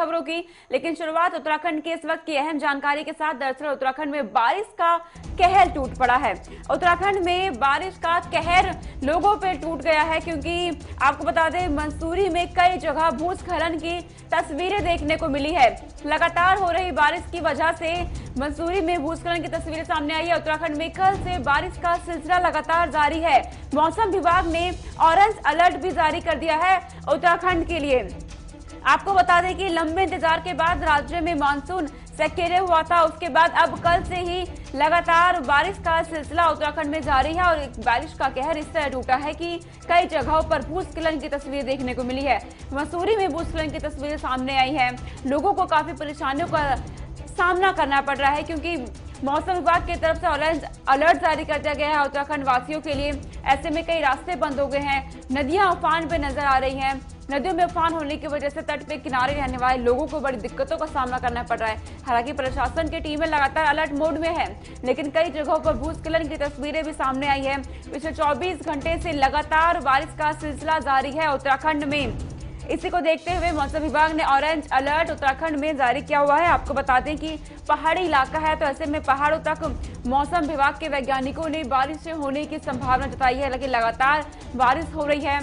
खबरों की, लेकिन शुरुआत उत्तराखंड के इस वक्त की अहम जानकारी के साथ। दरअसल उत्तराखंड में बारिश का कहर टूट पड़ा है। उत्तराखंड में बारिश का कहर लोगों पे टूट गया है, क्योंकि आपको बता दें मंसूरी में कई जगह भूस्खलन की तस्वीरें देखने को मिली है। लगातार हो रही बारिश की वजह से मंसूरी में भूस्खलन की तस्वीरें सामने आई है। उत्तराखंड में कल से बारिश का सिलसिला लगातार जारी है। मौसम विभाग ने ऑरेंज अलर्ट भी जारी कर दिया है उत्तराखंड के लिए। आपको बता दें कि लंबे इंतजार के बाद राज्य में मानसून सक्रिय हुआ था, उसके बाद अब कल से ही लगातार बारिश का सिलसिला उत्तराखंड में जारी है और बारिश का कहर इस तरह टूटा है कि कई जगहों पर भूस्खलन की तस्वीरें देखने को मिली है। मसूरी में भूस्खलन की तस्वीरें सामने आई है। लोगों को काफी परेशानियों का सामना करना पड़ रहा है, क्योंकि मौसम विभाग की तरफ से ऑरेंज अलर्ट जारी कर दिया गया है उत्तराखंड वासियों के लिए। ऐसे में कई रास्ते बंद हो गए हैं, नदियां उफान पे नजर आ रही हैं। नदियों में उफान होने की वजह से तट पे किनारे रहने वाले लोगों को बड़ी दिक्कतों का सामना करना पड़ रहा है। हालांकि प्रशासन की टीमें लगातार अलर्ट मोड में है, लेकिन कई जगहों पर भूस्खलन की तस्वीरें भी सामने आई है। पिछले 24 घंटे से लगातार बारिश का सिलसिला जारी है उत्तराखंड में। इसी को देखते हुए मौसम विभाग ने ऑरेंज अलर्ट उत्तराखंड में जारी किया हुआ है। आपको बता दें कि पहाड़ी इलाका है, तो ऐसे में पहाड़ों तक मौसम विभाग के वैज्ञानिकों ने बारिश होने की संभावना जताई है। लेकिन लगातार बारिश हो रही है,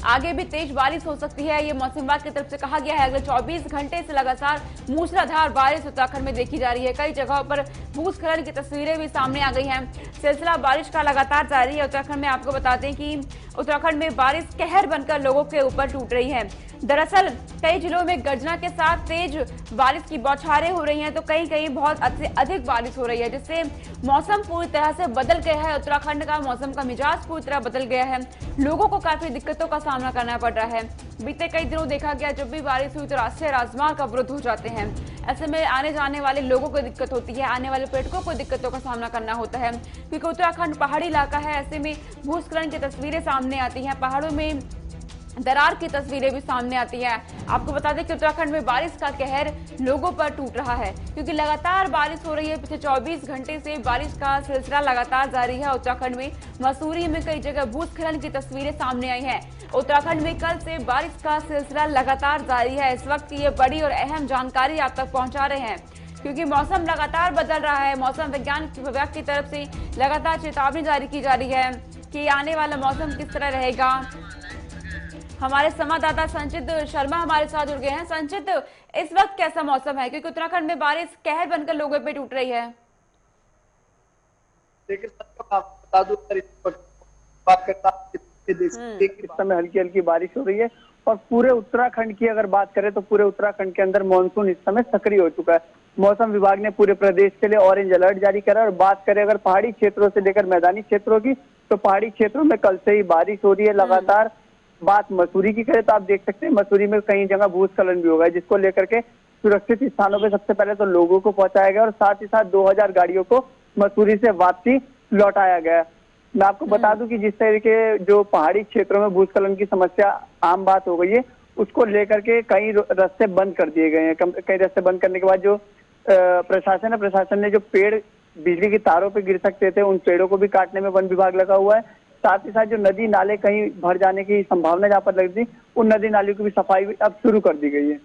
आगे भी तेज बारिश हो सकती है, ये मौसम विभाग की तरफ से कहा गया है। अगले 24 घंटे से लगातार मूसलाधार बारिश उत्तराखंड में देखी जा रही है। कई जगहों पर भूस्खलन की तस्वीरें भी सामने आ गई हैं। सिलसिला बारिश का लगातार जारी है उत्तराखंड में। आपको बता दें कि उत्तराखंड में बारिश कहर बनकर लोगों के ऊपर टूट रही है। दरअसल कई जिलों में गर्जना के साथ तेज बारिश की बौछारें हो रही हैं, तो कहीं कहीं बहुत अधिक बारिश हो रही है, जिससे मौसम पूरी तरह से बदल गया है। उत्तराखंड का मौसम का मिजाज पूरी तरह बदल गया है। लोगों को काफी दिक्कतों का सामना करना पड़ रहा है। बीते कई दिनों देखा गया, जब भी बारिश हुई तो राष्ट्रीय राजमार्ग अवरुद्ध हो जाते हैं। ऐसे में आने जाने वाले लोगों को दिक्कत होती है, आने वाले पर्यटकों को दिक्कतों का सामना करना होता है, क्योंकि उत्तराखंड पहाड़ी इलाका है। ऐसे में भूस्खलन की तस्वीरें सामने आती हैं, पहाड़ों में दरार की तस्वीरें भी सामने आती हैं। आपको बता दें कि उत्तराखंड में बारिश का कहर लोगों पर टूट रहा है, क्योंकि लगातार बारिश हो रही है। पिछले 24 घंटे से बारिश का सिलसिला लगातार जारी है उत्तराखंड में। मसूरी में कई जगह भूस्खलन की तस्वीरें सामने आई हैं। उत्तराखंड में कल से बारिश का सिलसिला लगातार जारी है। इस वक्त ये बड़ी और अहम जानकारी आप तक पहुंचा रहे हैं, क्योंकि मौसम लगातार बदल रहा है। मौसम विज्ञान विभाग की तरफ से लगातार चेतावनी जारी की जा रही है कि आने वाला मौसम किस तरह रहेगा। हमारे संवाददाता संचित शर्मा हमारे साथ जुड़ गए हैं। संचित, इस वक्त कैसा मौसम है, क्योंकि उत्तराखंड में बारिश कहर बनकर लोगों पे टूट रही है? देखिए, बता दूं बात करता इस समय हल्की हल्की बारिश हो रही है और पूरे उत्तराखंड की अगर बात करें तो पूरे उत्तराखंड के अंदर मानसून इस समय सक्रिय हो चुका है। मौसम विभाग ने पूरे प्रदेश के लिए ऑरेंज अलर्ट जारी करा है। और बात करें अगर पहाड़ी क्षेत्रों से लेकर मैदानी क्षेत्रों की, तो पहाड़ी क्षेत्रों में कल से ही बारिश हो रही है लगातार। बात मसूरी की करें तो आप देख सकते हैं मसूरी में कई जगह भूस्खलन भी होगा, जिसको लेकर के सुरक्षित स्थानों पे सबसे पहले तो लोगों को पहुंचाया गया और साथ ही साथ 2000 गाड़ियों को मसूरी से वापसी लौटाया गया। मैं आपको बता दूं कि जिस तरीके जो पहाड़ी क्षेत्रों में भूस्खलन की समस्या आम बात हो गई है, उसको लेकर के कई रास्ते बंद कर दिए गए हैं। कई रास्ते बंद करने के बाद जो प्रशासन ने जो पेड़ बिजली की तारों पे गिर सकते थे, उन पेड़ों को भी काटने में वन विभाग लगा हुआ है। साथ ही साथ जो नदी नाले कहीं भर जाने की संभावना जहाँ पर लग थी, उन नदी नालों की भी सफाई अब शुरू कर दी गई है।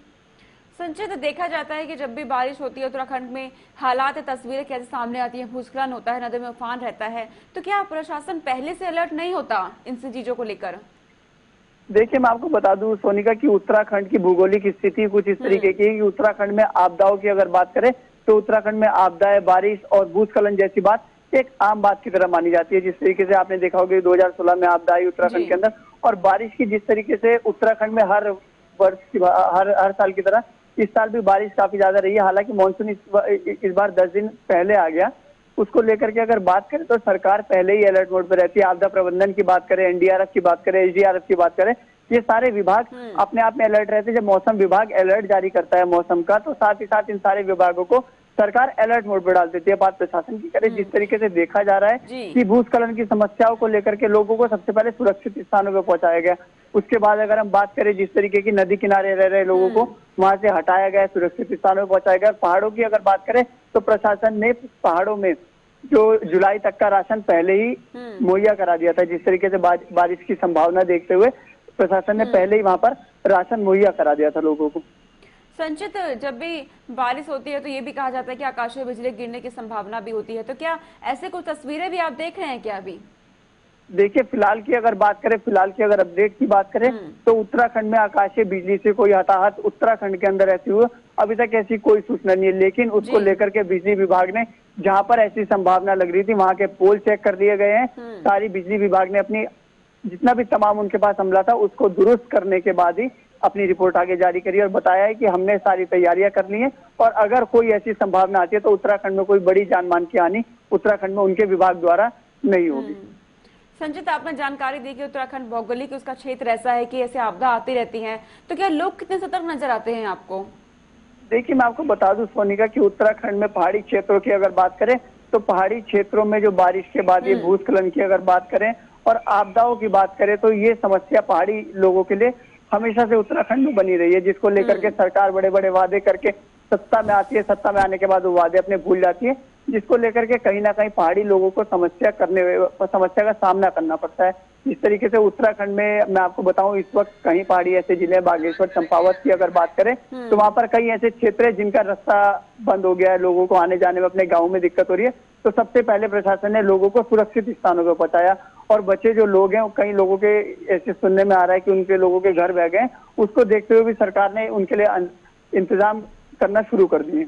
संचित, देखा जाता है कि जब भी बारिश होती है उत्तराखंड में हालात तस्वीरें कैसे सामने आती हैं, भूस्खलन होता है, नदी में उफान रहता है, तो क्या प्रशासन पहले से अलर्ट नहीं होता इन चीजों को लेकर? देखिए, मैं आपको बता दूं सोनिका की उत्तराखंड की भौगोलिक स्थिति कुछ इस तरीके की है कि उत्तराखंड में आपदाओं की अगर बात करें तो उत्तराखंड में आपदाएं, बारिश और भूस्खलन जैसी बात एक आम बात की तरह मानी जाती है। जिस तरीके से आपने देखा होगा 2016 में आपदा आई उत्तराखंड के अंदर, और बारिश की जिस तरीके से उत्तराखंड में हर वर्ष हर साल की तरह इस साल भी बारिश काफी ज्यादा रही है। हालांकि मानसून इस बार 10 दिन पहले आ गया। उसको लेकर के अगर बात करें तो सरकार पहले ही अलर्ट मोड पर रहती है। आपदा प्रबंधन की बात करें, एनडीआरएफ की बात करें, एसडीआरएफ की बात करें, ये सारे विभाग अपने आप में अलर्ट रहते हैं। जब मौसम विभाग अलर्ट जारी करता है मौसम का, तो साथ ही साथ इन सारे विभागों को सरकार अलर्ट मोड पर डाल देती है। बात प्रशासन की करें, जिस तरीके से देखा जा रहा है कि भूस्खलन की समस्याओं को लेकर के लोगों को सबसे पहले सुरक्षित स्थानों पर पहुंचाया गया। उसके बाद अगर हम बात करें जिस तरीके की नदी किनारे रह रहे लोगों को वहां से हटाया गया, सुरक्षित स्थानों पर पहुंचाया गया। पहाड़ों की अगर बात करें तो प्रशासन ने पहाड़ों में जो जुलाई तक का राशन पहले ही मुहैया करा दिया था। जिस तरीके से बारिश की संभावना देखते हुए प्रशासन ने पहले ही वहां पर राशन मुहैया करा दिया था लोगों को। संचित, जब भी बारिश होती है तो ये भी कहा जाता है कि आकाशीय बिजली गिरने की संभावना भी होती है, तो क्या ऐसे कुछ तस्वीरें भी आप देख रहे हैं क्या अभी? देखिए, फिलहाल की अगर बात करें, फिलहाल की अगर अपडेट की बात करें तो उत्तराखंड में आकाशीय बिजली से कोई हताहत उत्तराखंड के अंदर ऐसी हुई अभी तक ऐसी कोई सूचना नहीं है। लेकिन उसको लेकर के बिजली विभाग ने जहां पर ऐसी संभावना लग रही थी वहां के पोल चेक कर दिए गए हैं। सारी बिजली विभाग ने अपनी जितना भी तमाम उनके पास अमला था उसको दुरुस्त करने के बाद ही अपनी रिपोर्ट आगे जारी करी और बताया है कि हमने सारी तैयारियां कर ली हैं और अगर कोई ऐसी संभावना आती है तो उत्तराखंड में कोई बड़ी जानमाल की हानि उत्तराखंड में उनके विभाग द्वारा नहीं होगी। संचित, आपने जानकारी दी कि उत्तराखंड भौगोलिक उसका क्षेत्र ऐसा है कि ऐसे आपदा आती रहती हैं, तो क्या लोग कितने सतर्क नजर आते हैं आपको? देखिए, मैं आपको बता दूं सोनिका कि उत्तराखंड में पहाड़ी क्षेत्रों की अगर बात करें तो पहाड़ी क्षेत्रों में जो बारिश के बाद ये भूस्खलन की अगर बात करें और आपदाओं की बात करें तो ये समस्या पहाड़ी लोगों के लिए हमेशा से उत्तराखंड में बनी रही है, जिसको लेकर के सरकार बड़े बड़े वादे करके सत्ता में आती है। सत्ता में आने के बाद वो वादे अपने भूल जाती है, जिसको लेकर के कहीं ना कहीं पहाड़ी लोगों को समस्या का सामना करना पड़ता है। इस तरीके से उत्तराखंड में मैं आपको बताऊं इस वक्त कहीं पहाड़ी ऐसे जिले बागेश्वर, चंपावत की अगर बात करें तो वहां पर कई ऐसे क्षेत्र है जिनका रास्ता बंद हो गया है, लोगों को आने जाने में अपने गाँव में दिक्कत हो रही है। तो सबसे पहले प्रशासन ने लोगों को सुरक्षित स्थानों पर पहुंचाया और बचे जो लोग हैं कई लोगों के ऐसे सुनने में आ रहा है कि उनके लोगों के घर बह गए, उसको देखते हुए भी सरकार ने उनके लिए इंतजाम करना शुरू कर दिए।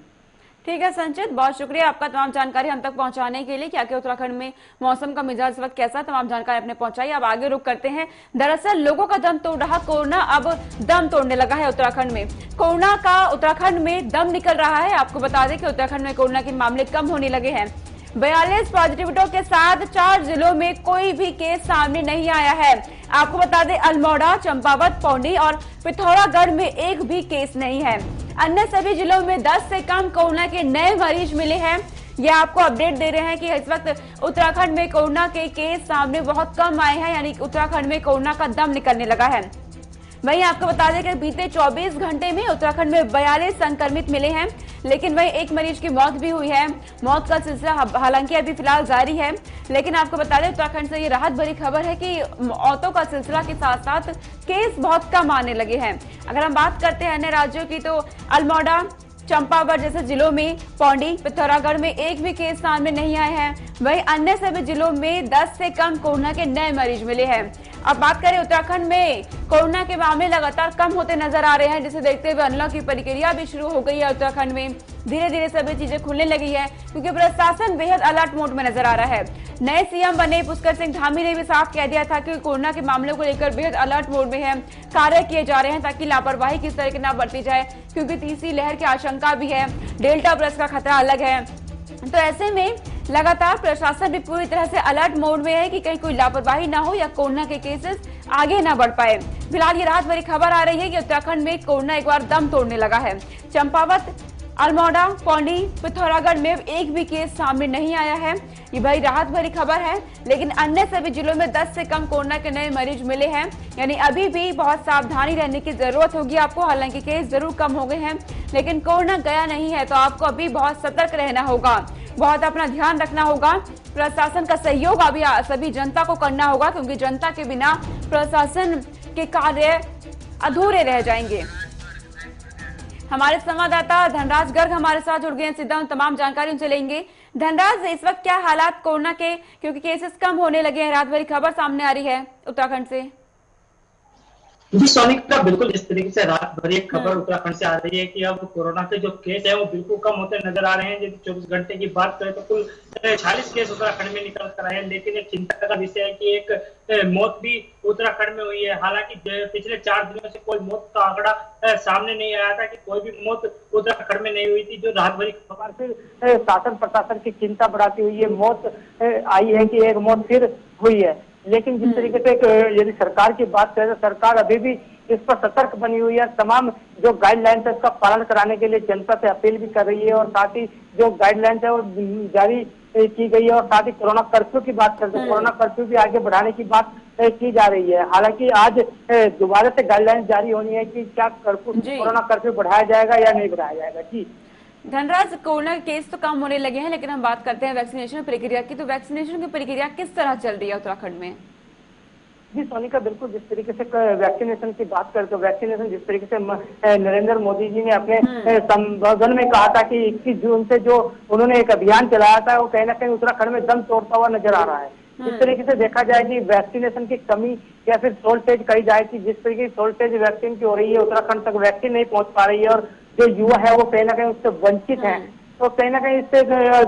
ठीक है संचित, बहुत शुक्रिया आपका तमाम जानकारी हम तक पहुंचाने के लिए। क्या कि उत्तराखंड में मौसम का मिजाज इस वक्त कैसा, तमाम जानकारी आपने पहुंचाई। अब आगे रुक करते हैं। दरअसल लोगों का दम तोड़ रहा कोरोना अब दम तोड़ने लगा है उत्तराखंड में। कोरोना का उत्तराखंड में दम निकल रहा है। आपको बता दें कि उत्तराखंड में कोरोना के मामले कम होने लगे हैं। 42 पॉजिटिविटियों के साथ 4 जिलों में कोई भी केस सामने नहीं आया है। आपको बता दें अल्मोड़ा, चंपावत, पौंडी और पिथौरागढ़ में एक भी केस नहीं है। अन्य सभी जिलों में 10 से कम कोरोना के नए मरीज मिले हैं। ये आपको अपडेट दे रहे हैं कि इस वक्त उत्तराखंड में कोरोना के केस सामने बहुत कम आए हैं, यानी उत्तराखंड में कोरोना का दम निकलने लगा है। वहीं आपको बता दें कि बीते 24 घंटे में उत्तराखंड में 42 संक्रमित मिले हैं, लेकिन वहीं एक मरीज की मौत भी हुई है। मौत का सिलसिला हालांकि अभी फिलहाल जारी है, लेकिन आपको बता दें उत्तराखंड से ये राहत भरी खबर है कि मौतों का सिलसिला के साथ साथ केस बहुत कम आने लगे हैं। अगर हम बात करते हैं अन्य राज्यों की तो अल्मोड़ा, चंपावत जैसे जिलों में, पौंडी, पिथौरागढ़ में एक भी केस सामने नहीं आए हैं। वहीं अन्य सभी जिलों में 10 से कम कोरोना के नए मरीज मिले हैं। अब बात करें उत्तराखंड में कोरोना के मामले लगातार कम होते नजर आ रहे हैं, जिसे देखते हुए अनलॉक की प्रक्रिया भी शुरू हो गई है। उत्तराखंड में धीरे धीरे सभी चीजें खुलने लगी है क्योंकि प्रशासन बेहद अलर्ट मोड में नजर आ रहा है। नए सीएम बने पुष्कर सिंह धामी ने भी साफ कह दिया था कि कोरोना के मामलों को लेकर बेहद अलर्ट मोड में है, कार्य किए जा रहे हैं ताकि लापरवाही किस तरह की न बरती जाए, क्योंकि तीसरी लहर की आशंका भी है, डेल्टा प्लस का खतरा अलग है। तो ऐसे में लगातार प्रशासन भी पूरी तरह से अलर्ट मोड में है कि कहीं कोई लापरवाही ना हो या कोरोना के केसेस आगे ना बढ़ पाए। फिलहाल ये राहत भरी खबर आ रही है कि उत्तराखंड में कोरोना एक बार दम तोड़ने लगा है। चंपावत, अल्मोड़ा, पौंडी, पिथौरागढ़ में एक भी केस सामने नहीं आया है। ये बड़ी राहत भरी खबर है, लेकिन अन्य सभी जिलों में 10 से कम कोरोना के नए मरीज मिले हैं, यानी अभी भी बहुत सावधानी रहने की जरूरत होगी आपको। हालांकि केस जरूर कम हो गए हैं, लेकिन कोरोना गया नहीं है, तो आपको अभी बहुत सतर्क रहना होगा, बहुत अपना ध्यान रखना होगा। प्रशासन का सहयोग अभी सभी जनता को करना होगा, क्योंकि जनता के बिना प्रशासन के कार्य अधूरे रह जाएंगे। हमारे संवाददाता धनराज गर्ग हमारे साथ जुड़ गए हैं, सीधा तमाम जानकारी उनसे लेंगे। धनराज, इस वक्त क्या हालात कोरोना के, क्योंकि केसेस कम होने लगे हैं, रात भरी खबर सामने आ रही है उत्तराखंड से। जी सोनिका, बिल्कुल इस तरीके से रात भर एक खबर उत्तराखंड से आ रही है कि अब कोरोना के जो केस है वो बिल्कुल कम होते नजर आ रहे हैं। यदि 24 घंटे की बात करें तो कुल 46 केस उत्तराखंड में निकल कर आए हैं, लेकिन एक चिंता का विषय है कि एक मौत भी उत्तराखंड में हुई है। हालांकि पिछले 4 दिनों से कोई मौत का आंकड़ा सामने नहीं आया था कि कोई भी मौत उत्तराखंड में नहीं हुई थी। जो रात भरी खबर फिर शासन प्रशासन की चिंता बढ़ाती हुई ये मौत आई है कि एक मौत फिर हुई है। लेकिन जिस तरीके से यदि सरकार की बात करें तो सरकार अभी भी इस पर सतर्क बनी हुई है। तमाम जो गाइडलाइंस है उसका पालन कराने के लिए जनता से अपील भी कर रही है, और साथ ही जो गाइडलाइंस है वो जारी की गई है। और साथ ही कोरोना कर्फ्यू की बात करते हैं, कोरोना कर्फ्यू भी आगे बढ़ाने की बात की जा रही है। हालांकि आज दोबारा से गाइडलाइंस जारी होनी है कि क्या कोरोना कर्फ्यू बढ़ाया जाएगा या नहीं बढ़ाया जाएगा। जी धनराज, कोरोना के केस तो कम होने लगे हैं, लेकिन हम बात करते हैं वैक्सीनेशन प्रक्रिया की। तो वैक्सीनेशन की प्रक्रिया किस तरह चल रही है उत्तराखंड में? जी सोनिका, बिल्कुल जिस तरीके से वैक्सीनेशन की बात करें तो वैक्सीनेशन जिस तरीके से नरेंद्र मोदी जी ने अपने संबोधन में कहा था कि 21 जून से जो उन्होंने एक अभियान चलाया था वो कहीं ना कहीं उत्तराखंड में दम तोड़ता हुआ नजर आ रहा है। जिस तरीके से देखा जाए कि वैक्सीनेशन की कमी या फिर शॉर्टेज कही जाए कि जिस तरीके की शॉर्टेज वैक्सीन की हो रही है, उत्तराखंड तक वैक्सीन नहीं पहुंच पा रही है और जो युवा है वो कहीं ना कहीं उससे वंचित है। तो कहीं ना कहीं इससे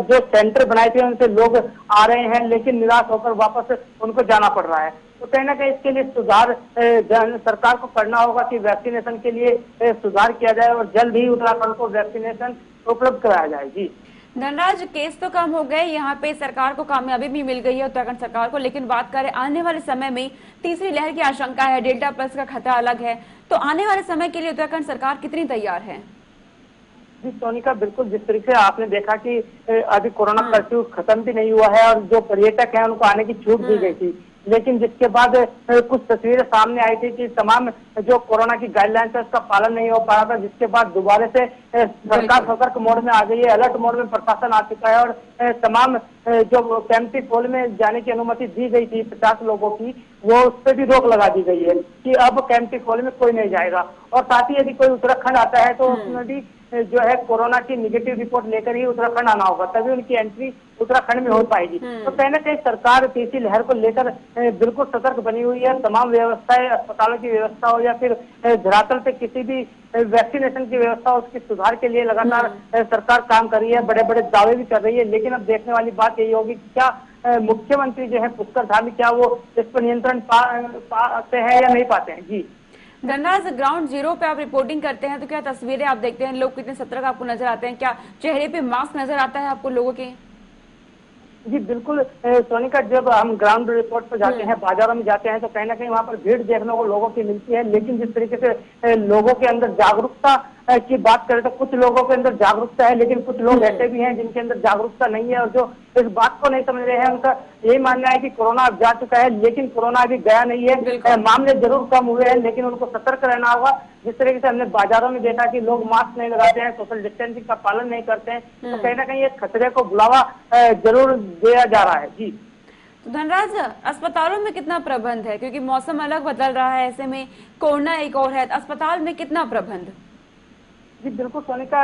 जो सेंटर बनाए थे उनसे लोग आ रहे हैं लेकिन निराश होकर वापस उनको जाना पड़ रहा है। तो कहीं ना कहीं इसके लिए सुधार सरकार को करना होगा कि वैक्सीनेशन के लिए सुधार किया जाए और जल्द ही उत्तराखंड को वैक्सीनेशन उपलब्ध कराया जाए। जी धनराज, केस तो कम हो गए, यहाँ पे सरकार को कामयाबी भी मिल गई है उत्तराखंड सरकार को, लेकिन बात करें आने वाले समय में तीसरी लहर की आशंका है, डेल्टा प्लस का खतरा अलग है, तो आने वाले समय के लिए उत्तराखंड सरकार कितनी तैयार है? जी सोनिका, बिल्कुल जिस तरीके से आपने देखा कि अभी कोरोना कर्फ्यू खत्म भी नहीं हुआ है और जो पर्यटक हैं उनको आने की छूट दी गई थी, लेकिन जिसके बाद कुछ तस्वीरें सामने आई थी कि तमाम जो कोरोना की गाइडलाइंस है उसका पालन नहीं हो पा रहा था, जिसके बाद दोबारा से सरकार सतर्क मोड में आ गई है, अलर्ट मोड में प्रशासन आ चुका है और तमाम जो कैंपटी फॉल में जाने की अनुमति दी गई थी 50 लोगों की, वो उस पर भी रोक लगा दी गई है कि अब कैंपटी फॉल में कोई नहीं जाएगा। और साथ ही यदि कोई उत्तराखंड आता है तो उसमें भी जो है कोरोना की निगेटिव रिपोर्ट लेकर ही उत्तराखंड आना होगा, तभी उनकी एंट्री उत्तराखंड में हो पाएगी। तो कहीं ना कहीं सरकार तीसरी लहर को लेकर बिल्कुल सतर्क बनी हुई है। तमाम व्यवस्थाएं, अस्पतालों की व्यवस्था हो या फिर धरातल पे किसी भी वैक्सीनेशन की व्यवस्था, उसके सुधार के लिए लगातार सरकार काम कर रही है, बड़े बड़े दावे भी कर रही है। लेकिन अब देखने वाली बात यही होगी कि क्या मुख्यमंत्री जो है पुष्कर धामी, क्या वो इस पर नियंत्रण पाते हैं या नहीं पाते हैं। जी धनराज, ग्राउंड जीरो पे आप रिपोर्टिंग करते हैं तो क्या तस्वीरें आप देखते हैं, लोग कितने सतर्क आपको नजर आते हैं, क्या चेहरे पे मास्क नजर आता है आपको लोगों के? जी बिल्कुल सोनिका, जब हम ग्राउंड रिपोर्ट पर जाते हैं, बाजारों में जाते हैं तो कहीं ना कहीं वहाँ पर भीड़ देखने को लोगों की मिलती है, लेकिन जिस तरीके से लोगों के अंदर जागरूकता की बात करें तो कुछ लोगों के अंदर जागरूकता है, लेकिन कुछ लोग ऐसे भी हैं जिनके अंदर जागरूकता नहीं है और जो इस बात को नहीं समझ रहे हैं। उनका यही मानना है कि कोरोना अब जा चुका है, लेकिन कोरोना अभी गया नहीं है, मामले जरूर कम हुए हैं, लेकिन उनको सतर्क रहना होगा। जिस तरीके से हमने बाजारों में देखा कि लोग मास्क नहीं लगाते हैं, सोशल डिस्टेंसिंग का पालन नहीं करते हैं, तो कहीं ना कहीं एक खतरे को बुलावा जरूर दिया जा रहा है। जी तो धनराज, अस्पतालों में कितना प्रबंध है, क्योंकि मौसम अलग बदल रहा है, ऐसे में कोरोना एक और है, अस्पताल में कितना प्रबंध? जी बिल्कुल सोनिका,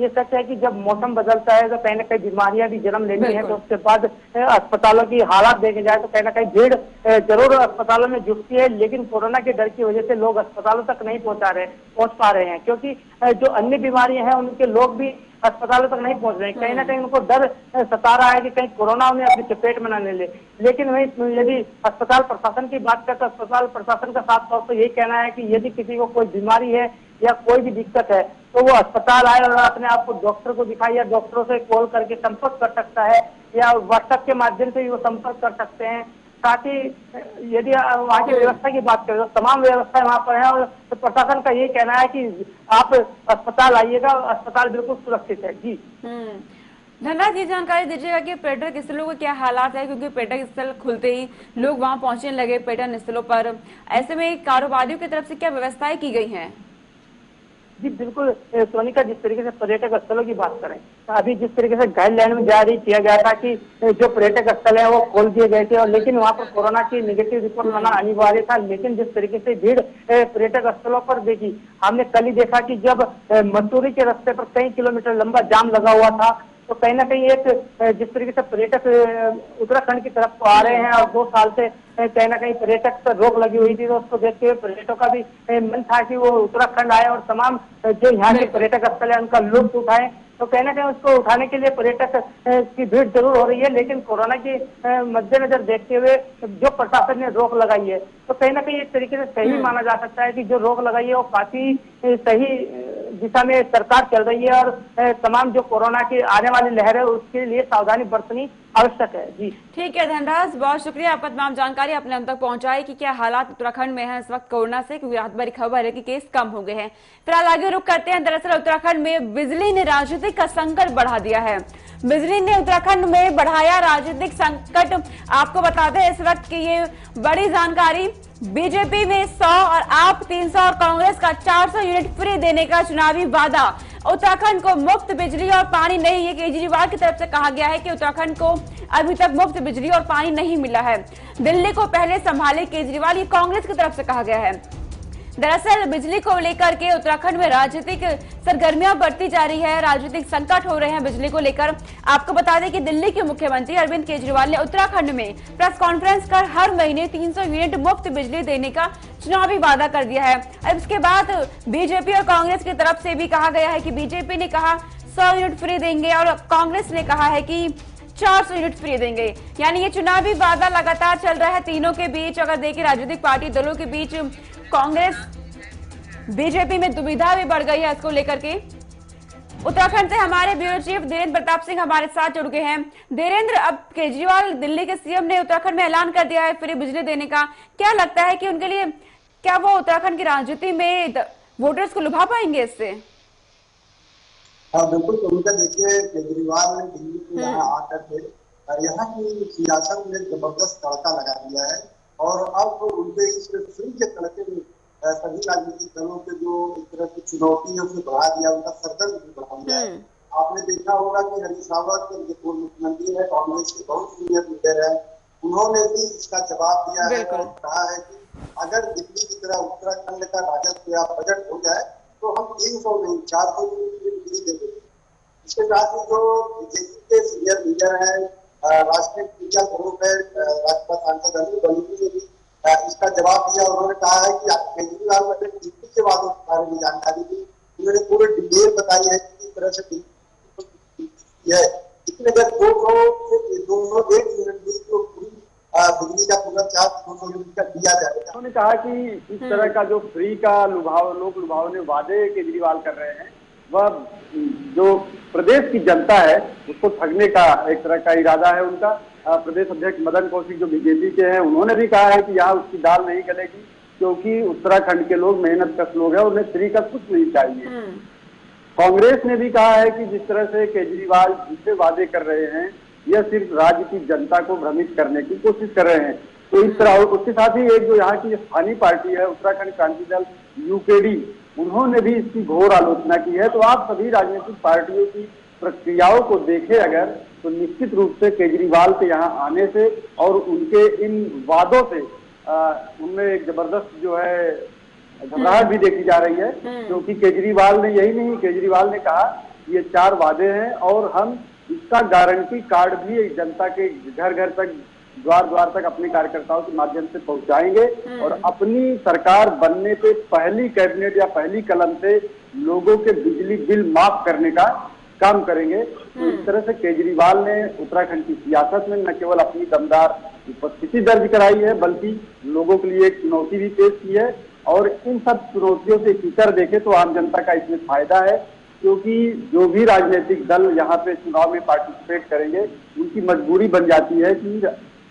ये सच है कि जब मौसम बदलता है तो कहीं ना कहीं बीमारियां भी जन्म लेती हैं, तो उसके बाद अस्पतालों की हालात देखे जाए तो कहीं ना कहीं भीड़ जरूर अस्पतालों में जुटती है, लेकिन कोरोना के डर की वजह से लोग अस्पतालों तक नहीं पहुंच पा रहे हैं, क्योंकि जो अन्य बीमारियां हैं उनके लोग भी अस्पतालों तक नहीं पहुंच रहे हैं। कहीं ना कहीं उनको डर सता रहा है कि कहीं कोरोना उन्हें अपनी चपेट में न ले। लेकिन वही यदि अस्पताल प्रशासन की बात करें तो अस्पताल प्रशासन का साफ तौर पर यही कहना है कि यदि किसी को कोई बीमारी है या कोई भी दिक्कत है तो वो अस्पताल आए और अपने आप को डॉक्टर को दिखाए, या डॉक्टरों से कॉल करके संपर्क कर सकता है या व्हाट्सएप के माध्यम से भी वो संपर्क कर सकते हैं। साथ ही यदि वहाँ की व्यवस्था की बात करें तो तमाम व्यवस्थाएं वहाँ पर है और तो प्रशासन का यही कहना है कि आप अस्पताल आइएगा, अस्पताल बिल्कुल सुरक्षित है। जी धनराज, ये जानकारी दीजिएगा कि पर्यटक स्थलों के क्या हालात है, क्योंकि पर्यटक स्थल खुलते ही लोग वहां पहुंचने लगे पर्यटन स्थलों पर, ऐसे में कारोबारियों की तरफ से क्या व्यवस्थाएं की गई हैं? जी बिल्कुल सोनिका, जिस तरीके से पर्यटक स्थलों की बात करें तो अभी जिस तरीके से गाइडलाइन में जारी किया गया था कि जो पर्यटक स्थल है वो खोल दिए गए थे, और लेकिन वहाँ पर कोरोना की निगेटिव रिपोर्ट लाना अनिवार्य था। लेकिन जिस तरीके से भीड़ पर्यटक स्थलों पर देखी, हमने कल ही देखा कि जब मसूरी के रास्ते पर कई किलोमीटर लंबा जाम लगा हुआ था, तो कहीं ना कहीं एक जिस तरीके से पर्यटक उत्तराखंड की तरफ को आ रहे हैं और 2 साल से कहीं ना कहीं पर्यटक पर रोक लगी हुई थी, तो उसको देखते हुए पर्यटकों का भी मन था कि वो उत्तराखंड आए और तमाम जो यहाँ के पर्यटक स्थल है उनका लुत्फ उठाएं। तो कहीं ना कहीं उसको उठाने के लिए पर्यटक की भीड़ जरूर हो रही है, लेकिन कोरोना के मद्देनजर देखते हुए जो प्रशासन ने रोक लगाई है तो कहीं ना कहीं एक तरीके से सही माना जा सकता है कि जो रोक लगाई है वो काफी सही दिशा में सरकार चल रही है, और तमाम जो कोरोना की आने वाली लहर है उसके लिए सावधानी बरतनी आवश्यक है। जी ठीक है धनराज, बहुत शुक्रिया, आपका तमाम जानकारी अपने हम तक पहुंचाई कि क्या हालात उत्तराखंड में है इस वक्त कोरोना से, क्योंकि रात भर खबर है कि केस कम हो गए हैं। फिलहाल आगे रुक करते हैं। दरअसल उत्तराखंड में बिजली ने राजनीतिक का संकट बढ़ा दिया है। बिजली ने उत्तराखंड में बढ़ाया राजनीतिक संकट। आपको बता दें इस वक्त की ये बड़ी जानकारी, बीजेपी में 100 और आप 300 और कांग्रेस का 400 यूनिट फ्री देने का चुनावी वादा। उत्तराखंड को मुफ्त बिजली और पानी नहीं, ये केजरीवाल की तरफ से कहा गया है कि उत्तराखंड को अभी तक मुफ्त बिजली और पानी नहीं मिला है। दिल्ली को पहले संभाले केजरीवाल, ये कांग्रेस की तरफ से कहा गया है। दरअसल बिजली को लेकर के उत्तराखंड में राजनीतिक सरगर्मियां बढ़ती जा रही है, राजनीतिक संकट हो रहे हैं बिजली को लेकर। आपको बता दें कि दिल्ली के मुख्यमंत्री अरविंद केजरीवाल ने उत्तराखंड में प्रेस कॉन्फ्रेंस कर हर महीने 300 यूनिट मुफ्त बिजली देने का चुनावी वादा कर दिया है। अब इसके बाद बीजेपी और कांग्रेस की तरफ से भी कहा गया है कि बीजेपी ने कहा 100 यूनिट फ्री देंगे और कांग्रेस ने कहा है कि 400 यूनिट फ्री देंगे। यानी ये चुनावी वादा लगातार चल रहा है तीनों के बीच। अगर देखें राजनीतिक पार्टी दलों के बीच कांग्रेस बीजेपी में दुविधा भी बढ़ गई है इसको लेकर के। उत्तराखंड से हमारे ब्यूरो चीफ धीरेन्द्र प्रताप सिंह हमारे साथ जुड़ गए हैं। धीरेन्द्र, अब केजरीवाल दिल्ली के सीएम ने उत्तराखंड में ऐलान कर दिया है फ्री बिजली देने का, क्या लगता है कि उनके लिए क्या वो उत्तराखंड की राजनीति में वोटर्स को लुभा पाएंगे इससे? हाँ बिल्कुल, तो उनका देखिए केजरीवाल ने दिल्ली को यहाँ आकर के यहाँ की सियासत में जबरदस्त तड़का लगा दिया है और अब उनके इस फ्री के तड़के में सभी राजनीतिक दलों के जो एक तरह की चुनौती है उसे बढ़ा दिया, उनका सरदर्द भी बढ़ा दिया है। आपने देखा होगा कि हरीश रावत जो पूर्व मुख्यमंत्री है, कांग्रेस के बहुत सीनियर लीडर है, उन्होंने भी इसका जवाब दिया है और कहा है कि अगर दिल्ली की तरह उत्तराखंड का राजस्व या बजट हो जाए तो हम 300 नहीं 400 बिजली देंगे। इसके साथ ही जो बीजेपी के सीनियर लीडर है, राष्ट्रीय मीडिया ग्रुप है, राज्यसभा सांसद अनिल बलूनी ने भी इसका जवाब दिया। उन्होंने कहा है कि केजरीवाल ने दिल्ली के वादों के बारे में जानकारी दी, उन्होंने पूरे डिटेल बताई है कि किस तरह से दिल्ली है, इसमें अगर दोनों 1 यूनिट तो पूरी बिजली का पूरा चार्ज 200 यूनिट का दिया जाएगा। उन्होंने कहा कि इस तरह का जो फ्री का लोक लुभावने वादे केजरीवाल कर रहे हैं वह जो प्रदेश की जनता है उसको ठगने का एक तरह का इरादा है उनका। प्रदेश अध्यक्ष मदन कौशिक जो बीजेपी के हैं उन्होंने भी कहा है कि यहाँ उसकी दाल नहीं गलेगी क्योंकि उत्तराखंड के लोग मेहनत कश लोग हैं, उन्हें फ्री का कुछ नहीं चाहिए। कांग्रेस ने भी कहा है कि जिस तरह से केजरीवाल झूठे वादे कर रहे हैं यह सिर्फ राज्य की जनता को भ्रमित करने की कोशिश कर रहे हैं। तो इस तरह उसके साथ ही एक जो यहाँ की स्थानीय पार्टी है उत्तराखंड क्रांति दल यूकेडी, उन्होंने भी इसकी घोर आलोचना की है। तो आप सभी राजनीतिक पार्टियों की प्रक्रियाओं को देखें अगर तो निश्चित रूप से केजरीवाल के यहाँ आने से और उनके इन वादों से उनमें एक जबरदस्त जो है घबराहट भी देखी जा रही है, क्योंकि केजरीवाल ने यही नहीं, केजरीवाल ने कहा ये 4 वादे हैं और हम इसका गारंटी कार्ड भी जनता के घर घर तक द्वार द्वार तक अपने कार्यकर्ताओं के माध्यम से पहुंचाएंगे और अपनी सरकार बनने पे पहली कैबिनेट या पहली कलम से लोगों के बिजली बिल माफ करने का काम करेंगे। तो इस तरह से केजरीवाल ने उत्तराखंड की सियासत में न केवल अपनी दमदार उपस्थिति दर्ज कराई है बल्कि लोगों के लिए एक चुनौती भी पेश की है। और इन सब चुनौतियों से सीकर देखे तो आम जनता का इसमें फायदा है, क्योंकि जो भी राजनीतिक दल यहाँ पे चुनाव में पार्टिसिपेट करेंगे उनकी मजबूरी बन जाती है कि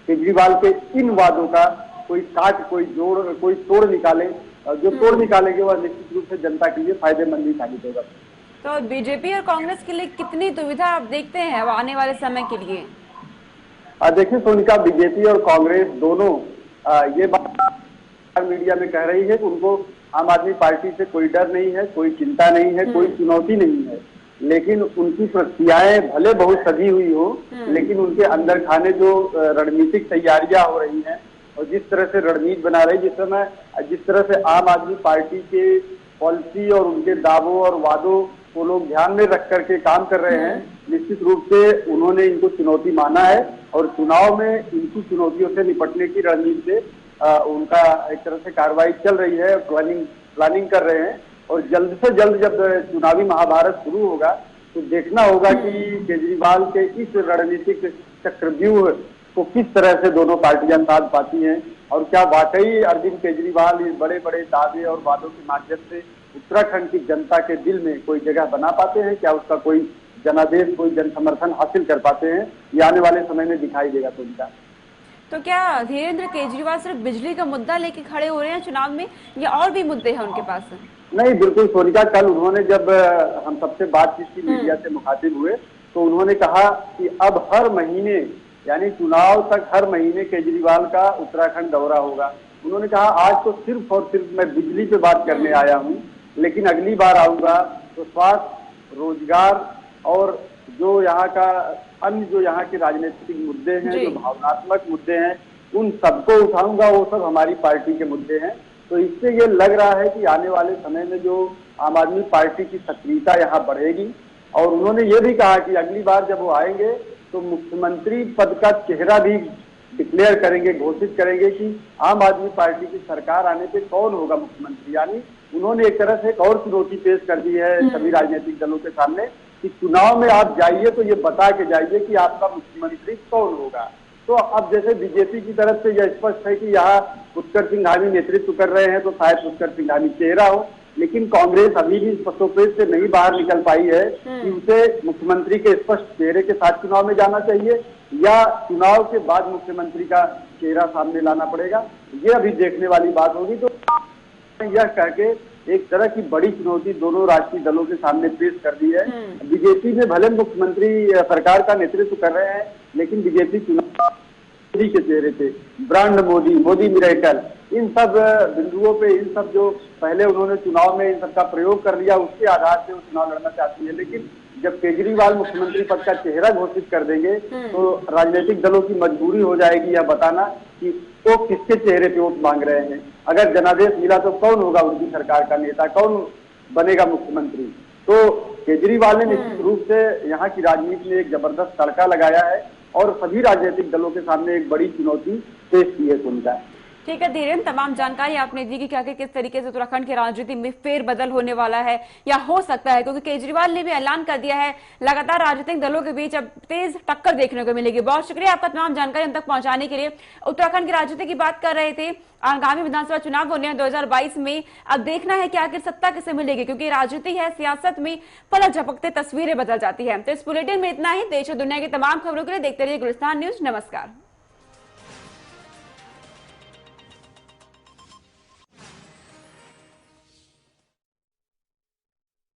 केजरीवाल के इन वादों का कोई काट कोई जोड़ कोई तोड़ निकाले, जो तोड़ निकालेंगे वह निश्चित रूप से जनता के लिए फायदेमंद ही साबित होगा। तो बीजेपी और कांग्रेस के लिए कितनी दुविधा आप देखते हैं आने वाले समय के लिए? देखिए सोनिका, बीजेपी और कांग्रेस दोनों ये बात मीडिया में कह रही है कि उनको आम आदमी पार्टी से कोई डर नहीं है, कोई चिंता नहीं है, कोई चुनौती नहीं है, लेकिन उनकी प्रक्रियाएं भले बहुत सजी हुई हो लेकिन उनके अंदर खाने जो रणनीतिक तैयारियां हो रही हैं और जिस तरह से रणनीति बना रही, जिस तरह से आम आदमी पार्टी के पॉलिसी और उनके दावों और वादों को लोग ध्यान में रख करके काम कर रहे हैं, निश्चित रूप से उन्होंने इनको चुनौती माना है और चुनाव में इनकी चुनौतियों से निपटने की रणनीति से उनका एक तरह से कार्रवाई चल रही है, प्लानिंग कर रहे हैं। और जल्द से जल्द जब चुनावी महाभारत शुरू होगा तो देखना होगा कि केजरीवाल के इस रणनीतिक चक्रव्यूह को किस तरह से दोनों पार्टियां साध पाती हैं और क्या वाकई अरविंद केजरीवाल इस बड़े बड़े दावे और वादों के माध्यम से उत्तराखंड की जनता के दिल में कोई जगह बना पाते हैं, क्या उसका कोई जनादेश कोई जन समर्थन हासिल कर पाते हैं, ये आने वाले समय में दिखाई देगा। तो क्या धीरेन्द्र केजरीवाल सिर्फ बिजली का मुद्दा लेके खड़े हो रहे हैं चुनाव में या और भी मुद्दे हैं उनके पास? नहीं, बिल्कुल सोनिका, कल उन्होंने जब हम सबसे बातचीत की मीडिया से मुखातिब हुए तो उन्होंने कहा कि अब हर महीने यानी चुनाव तक हर महीने केजरीवाल का उत्तराखंड दौरा होगा। उन्होंने कहा आज तो सिर्फ और सिर्फ मैं बिजली पे बात करने आया हूँ, लेकिन अगली बार आऊंगा तो स्वास्थ्य, रोजगार और जो यहाँ का अन्य जो यहाँ के राजनीतिक मुद्दे हैं, जो भावनात्मक मुद्दे हैं, उन सबको उठाऊंगा। वो सब हमारी पार्टी के मुद्दे हैं। तो इससे ये लग रहा है कि आने वाले समय में जो आम आदमी पार्टी की सक्रियता यहाँ बढ़ेगी। और उन्होंने ये भी कहा कि अगली बार जब वो आएंगे तो मुख्यमंत्री पद का चेहरा भी डिक्लेयर करेंगे, घोषित करेंगे कि आम आदमी पार्टी की सरकार आने पे कौन होगा मुख्यमंत्री। यानी उन्होंने एक तरह से एक और चुनौती पेश कर दी है सभी राजनीतिक दलों के सामने कि चुनाव में आप जाइए तो ये बता के जाइए कि आपका मुख्यमंत्री कौन होगा। तो अब जैसे बीजेपी की तरफ से यह स्पष्ट है कि यहाँ पुष्कर सिंह धामी नेतृत्व कर रहे हैं तो शायद पुष्कर सिंह धामी चेहरा हो, लेकिन कांग्रेस अभी भी इस पसोपेश से नहीं बाहर निकल पाई है कि उसे मुख्यमंत्री के स्पष्ट चेहरे के साथ चुनाव में जाना चाहिए या चुनाव के बाद मुख्यमंत्री का चेहरा सामने लाना पड़ेगा। ये अभी देखने वाली बात होगी। तो यह कह के एक तरह की बड़ी चुनौती दोनों राष्ट्रीय दलों के सामने पेश कर दी है। बीजेपी में भले मुख्यमंत्री सरकार का नेतृत्व कर रहे हैं, लेकिन बीजेपी चुनाव मोदी के चेहरे पे, ब्रांड मोदी, मोदी मिरेकल, इन सब बिंदुओं पे, इन सब जो पहले उन्होंने चुनाव में इन सब का प्रयोग कर लिया, उसके आधार से वो चुनाव लड़ना चाहती है। लेकिन जब केजरीवाल मुख्यमंत्री पद का चेहरा घोषित कर देंगे तो राजनीतिक दलों की मजबूरी हो जाएगी यह बताना कि वो किसके चेहरे पे वोट मांग रहे हैं। अगर जनादेश मिला तो कौन होगा उनकी सरकार का नेता, कौन बनेगा मुख्यमंत्री। तो केजरीवाल ने निश्चित रूप से यहाँ की राजनीति में एक जबरदस्त तड़का लगाया है और सभी राजनीतिक दलों के सामने एक बड़ी चुनौती पेश की है सुनता है। ठीक है धीरेन्द्र, तमाम जानकारी आपने दी कि क्या किस तरीके से उत्तराखंड की राजनीति में फेरबदल होने वाला है या हो सकता है, क्योंकि केजरीवाल ने भी ऐलान कर दिया है लगातार राजनीतिक दलों के बीच अब तेज टक्कर देखने को मिलेगी। बहुत शुक्रिया आपका तमाम जानकारी हम तक पहुंचाने के लिए। उत्तराखंड की राजनीति की बात कर रहे थे। आगामी विधानसभा चुनाव होने हैं 2022 में। अब देखना है कि आखिर सत्ता किसे मिलेगी, क्योंकि राजनीति है, सियासत में पलक झपकते तस्वीरें बदल जाती है। तो इस बुलेटिन में इतना ही। देश और दुनिया की तमाम खबरों के लिए देखते रहिए गुलिस्तान न्यूज। नमस्कार।